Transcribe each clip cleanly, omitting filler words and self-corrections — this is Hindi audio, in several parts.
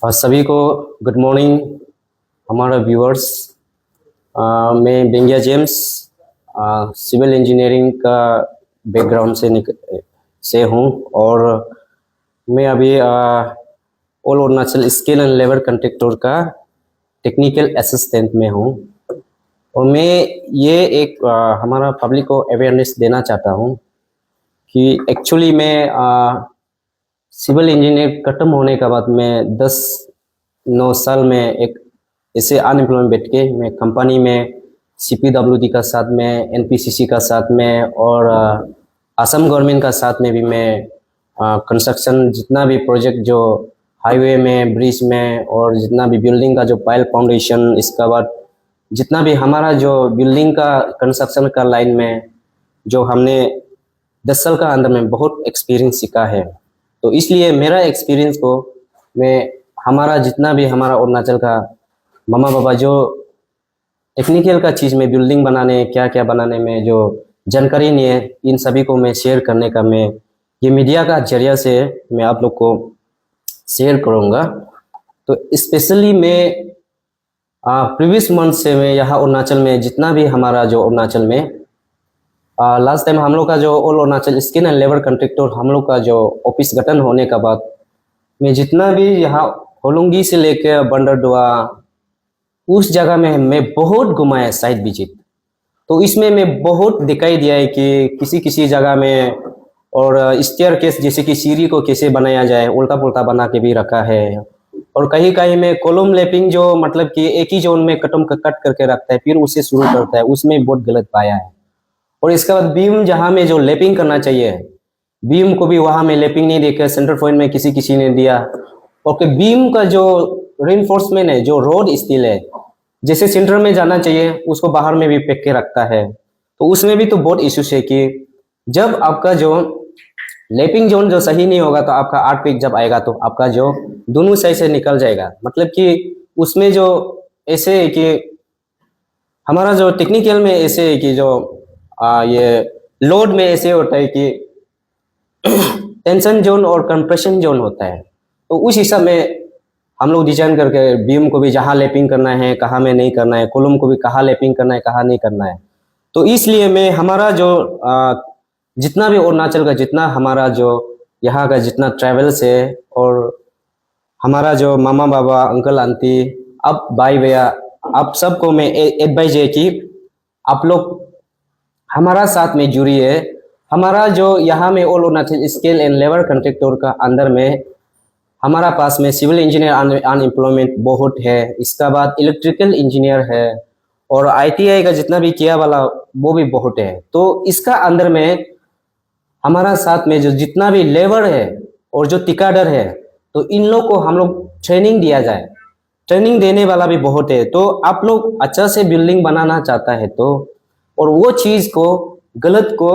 और सभी को गुड मॉर्निंग हमारा व्यूअर्स। मैं बेंगिया जेम्स सिविल इंजीनियरिंग का बैकग्राउंड से हूँ और मैं अभी all Arunachal skill and labour contractor का टेक्निकल असिस्टेंट में हूँ। और मैं ये एक हमारा पब्लिक को अवेयरनेस देना चाहता हूँ कि एक्चुअली मैं सिविल इंजीनियर खत्म होने के बाद मैं 10-9 साल में एक ऐसे अनएम्प्लॉयमेंट बैठ के मैं कंपनी में CPWD का साथ में NPCC का साथ में और असम गवर्नमेंट का साथ में भी मैं कंस्ट्रक्शन जितना भी प्रोजेक्ट जो हाईवे में ब्रिज में और जितना भी बिल्डिंग का जो पाइल फाउंडेशन, इसके बाद जितना भी हमारा जो बिल्डिंग का कंस्ट्रक्शन का लाइन में जो हमने 10 साल का अंदर में बहुत एक्सपीरियंस सीखा है। तो इसलिए मेरा एक्सपीरियंस को मैं हमारा जितना भी हमारा अरुणाचल का मामा बाबा जो टेक्निकल का चीज़ में बिल्डिंग बनाने क्या क्या बनाने में जो जानकारी नहीं है, इन सभी को मैं शेयर करने का मैं ये मीडिया का जरिया से मैं आप लोग को शेयर करूँगा। तो स्पेशली मैं प्रीवियस मंथ से मैं यहाँ अरुणाचल में जितना भी हमारा जो अरुणाचल में लास्ट टाइम हम लोग का जो all Arunachal skill and labour contractor हम लोग का जो ऑफिस गठन होने का बाद मैं जितना भी यहाँ होलुंगी से लेकर बंडरदुआ उस जगह में मैं बहुत घुमाया साइट विजिट। तो इसमें मैं बहुत दिखाई दिया है कि किसी किसी जगह में और स्टेयरकेस जैसे कि सीढ़ी को कैसे बनाया जाए उल्टा पुल्टा बना के भी रखा है। और कहीं कहीं में कॉलम लैपिंग जो मतलब कि एक ही जोन में कट करके रखता है फिर उसे शुरू करता है, उसमें बहुत गलत पाया है। और इसके बाद बीम जहाँ में जो लैपिंग करना चाहिए बीम को भी वहाँ में लैपिंग नहीं देकर सेंटर पॉइंट में किसी ने दिया। और बीम का जो रेनफोर्समेंट है जो रोड स्टील है जैसे सेंटर में जाना चाहिए उसको बाहर में भी फेंक के रखता है। तो उसमें भी तो बहुत इश्यूज है कि जब आपका जो लैपिंग जोन जो सही नहीं होगा तो आपका आर्ट पिक जब आएगा तो आपका जो दोनों साइड से निकल जाएगा। मतलब कि उसमें जो ऐसे है कि हमारा जो टेक्निकल में ऐसे है कि जो ये लोड में ऐसे होता है कि टेंशन जोन और कंप्रेशन जोन होता है। तो उस हिसाब में हम लोग डिजाइन करके बीम को भी जहाँ लैपिंग करना है कहाँ में नहीं करना है, कॉलम को भी कहाँ लैपिंग करना है कहाँ नहीं करना है। तो इसलिए मैं हमारा जो जितना भी अरुणाचल का जितना हमारा जो यहाँ का जितना ट्रैवल्स है और हमारा जो मामा बाबा अंकल आंटी अब भाई भैया आप सबको मैं एडवाइज है कि आप लोग हमारा साथ में जुड़िए। हमारा जो यहाँ में all Arunachal skill and labour contractor का अंदर में हमारा पास में सिविल इंजीनियर अनएम्प्लॉयमेंट बहुत है, इसका बाद इलेक्ट्रिकल इंजीनियर है और ITI का जितना भी किया वाला वो भी बहुत है। तो इसका अंदर में हमारा साथ में जो जितना भी लेबर है और जो ठेकेदार है तो इन लोग को हम लोग ट्रेनिंग दिया जाए, ट्रेनिंग देने वाला भी बहुत है। तो आप लोग अच्छा से बिल्डिंग बनाना चाहता है तो और वो चीज़ को गलत को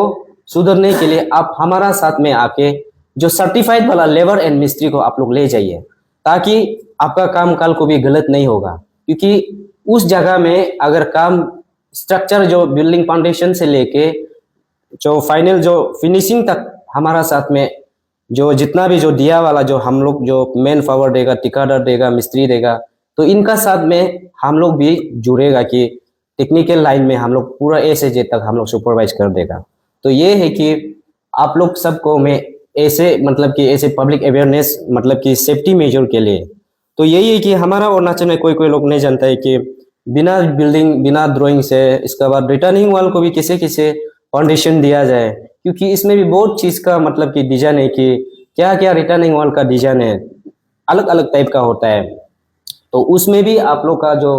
सुधरने के लिए आप हमारा साथ में आके जो सर्टिफाइड वाला लेबर एंड मिस्त्री को आप लोग ले जाइए ताकि आपका काम कल को भी गलत नहीं होगा। क्योंकि उस जगह में अगर काम स्ट्रक्चर जो बिल्डिंग फाउंडेशन से लेके जो फाइनल जो फिनिशिंग तक हमारा साथ में जो जितना भी जो दिया वाला जो हम लोग जो मैन पावर देगा, ठेकेदार देगा, मिस्त्री देगा, तो इनका साथ में हम लोग भी जुड़ेगा कि टेक्निकल लाइन में हम लोग पूरा A से Z तक हम लोग सुपरवाइज कर देगा। तो ये है कि आप लोग सबको मैं ऐसे मतलब कि ऐसे पब्लिक अवेयरनेस मतलब कि सेफ्टी मेजर के लिए तो यही है कि हमारा अरुणाचल में कोई लोग नहीं जानता है कि बिना बिल्डिंग बिना ड्राइंग से इसके बाद रिटर्निंग वॉल को भी किसे किसे फाउंडेशन दिया जाए। क्योंकि इसमें भी बहुत चीज़ का मतलब कि डिजाइन है कि क्या क्या रिटर्निंग वॉल का डिजाइन है, अलग अलग टाइप का होता है। तो उसमें भी आप लोग का जो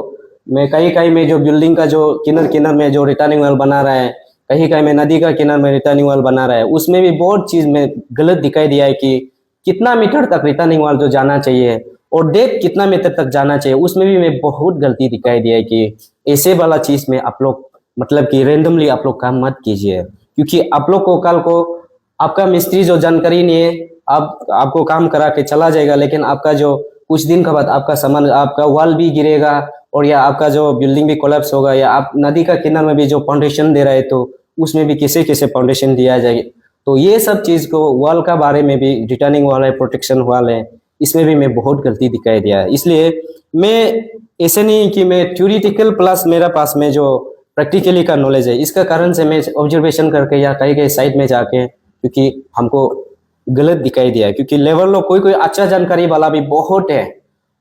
मैं कहीं में जो बिल्डिंग का जो किनार में जो रिटर्निंग वॉल बना रहा है, कहीं में नदी का किनार में रिटर्निंग वॉल बना रहा है, उसमें भी बहुत चीज़ में गलत दिखाई दिया है कि कितना मीटर तक रिटर्निंग वॉल जो जाना चाहिए और डेप्थ कितना मीटर तक जाना चाहिए, उसमें भी मैं बहुत गलती दिखाई दिया है कि ऐसे वाला चीज़ में आप लोग मतलब कि रेंडमली आप लोग काम मत कीजिए। क्योंकि आप लोग को कल को आपका मिस्त्री जो जानकारी नहीं है आपको काम करा के चला जाएगा, लेकिन आपका जो कुछ दिन के बाद आपका सामान आपका वॉल भी गिरेगा और या आपका जो बिल्डिंग भी कोलैप्स होगा, या आप नदी का किनारे में भी जो फाउंडेशन दे रहे हैं तो उसमें भी किसे किसे फाउंडेशन दिया जाएगा। तो ये सब चीज़ को वॉल का बारे में भी रिटर्निंग वॉल है, प्रोटेक्शन वॉल है, इसमें भी मैं बहुत गलती दिखाई दिया है। इसलिए मैं ऐसे नहीं कि मैं थ्योरेटिकल प्लस मेरा पास में जो प्रैक्टिकली का नॉलेज है, इसका कारण से मैं ऑब्जर्वेशन करके या कहीं कहीं साइड में जाके, क्योंकि हमको गलत दिखाई दिया है, क्योंकि लेबर लोग कोई कोई अच्छा जानकारी वाला भी बहुत है,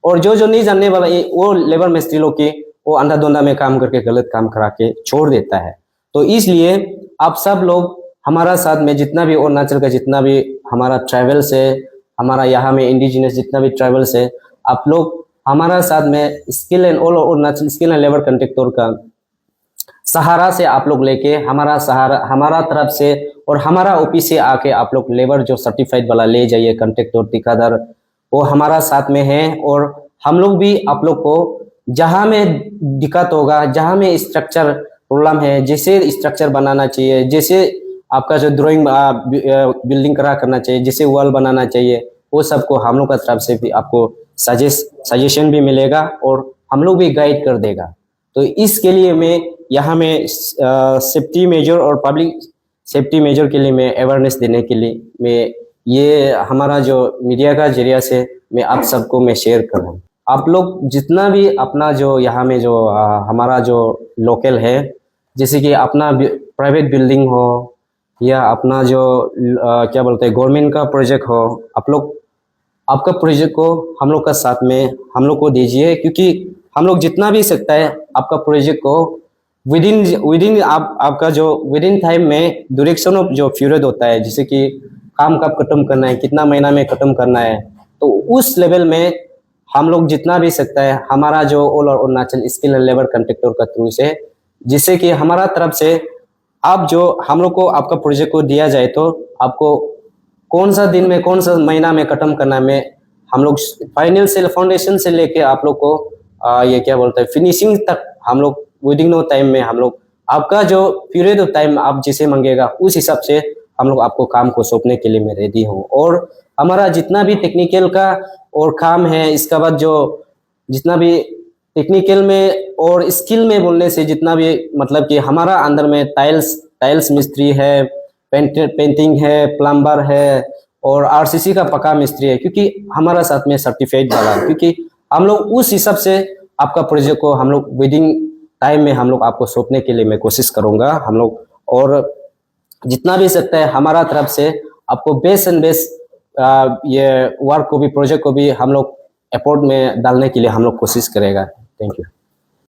और जो नहीं जानने वाला वो लेबर मिस्त्री लोग की वो अंधा धुंधा में काम करके गलत काम करा के छोड़ देता है। तो इसलिए आप सब लोग हमारा साथ में, जितना भी अरुणाचल का जितना भी हमारा ट्राइबल्स है, हमारा यहाँ में इंडिजिनस जितना भी ट्राइबल्स है, आप लोग हमारा साथ में skill and all Arunachal skill and labour contractor का सहारा से आप लोग लेके हमारा सहारा हमारा तरफ से और हमारा ओपी से आके आप लोग लेबर जो सर्टिफाइड वाला ले जाइए, कॉन्ट्रैक्टर ठेकेदार वो हमारा साथ में है। और हम लोग भी आप लोग को जहाँ में दिक्कत होगा, जहाँ में स्ट्रक्चर प्रॉब्लम है, जैसे स्ट्रक्चर बनाना चाहिए, जैसे आपका जो ड्राइंग बिल्डिंग करना चाहिए, जैसे वॉल बनाना चाहिए, वो सबको हम लोग का तरफ से भी आपको सजेशन भी मिलेगा और हम लोग भी गाइड कर देगा। तो इसके लिए मैं यहाँ में सेफ्टी मेजर और पब्लिक सेफ्टी मेजर के लिए मैं अवेयरनेस देने के लिए मैं ये हमारा जो मीडिया का जरिया से मैं आप सबको मैं शेयर कर रहा हूँ। आप लोग जितना भी अपना जो यहाँ में जो हमारा जो लोकल है, जैसे कि अपना प्राइवेट बिल्डिंग हो या अपना जो क्या बोलते हैं गवर्नमेंट का प्रोजेक्ट हो, आप लोग आपका प्रोजेक्ट को हम लोग का साथ में हम लोग को दीजिए, क्योंकि हम लोग जितना भी सकता है आपका प्रोजेक्ट को विदिन आपका जो विदिन टाइम में डायरेक्शन ऑफ जो पीरियड होता है, जैसे कि काम कब खत्म करना है, कितना महीना में खत्म करना है, तो उस लेवल में हम लोग जितना भी सकता है हमारा जो all Arunachal skill and labour contractor का थ्रू से, जिससे कि हमारा तरफ से आप जो हम लोग को आपका प्रोजेक्ट को दिया जाए तो आपको कौन सा दिन में कौन सा महीना में खत्म करना में हम लोग फाइनल से फाउंडेशन से लेके आप लोग को ये क्या बोलते हैं फिनिशिंग तक हम लोग विदिन नो टाइम में हम लोग आपका जो पीरियड ऑफ टाइम आप जिसे मांगेगा उस हिसाब से हम लोग आपको काम को सौंपने के लिए मैं रेडी हूँ। और हमारा जितना भी टेक्निकल का और काम है, इसका बाद जो जितना भी टेक्निकल में और स्किल में बोलने से जितना भी मतलब कि हमारा अंदर में टाइल्स मिस्त्री है, पेंटिंग है, प्लम्बर है और आरसीसी का पक्का मिस्त्री है, क्योंकि हमारा साथ में सर्टिफाइड वाला, क्योंकि हम लोग उस हिसाब से आपका प्रोजेक्ट को हम लोग विदिन टाइम में हम लोग आपको सौंपने के लिए मैं कोशिश करूंगा हम लोग। और जितना भी सकता है हमारा तरफ से आपको बेस्ट एंड बेस्ट ये वर्क को भी प्रोजेक्ट को भी हम लोग एफर्ट में डालने के लिए हम लोग कोशिश करेगा। Thank you.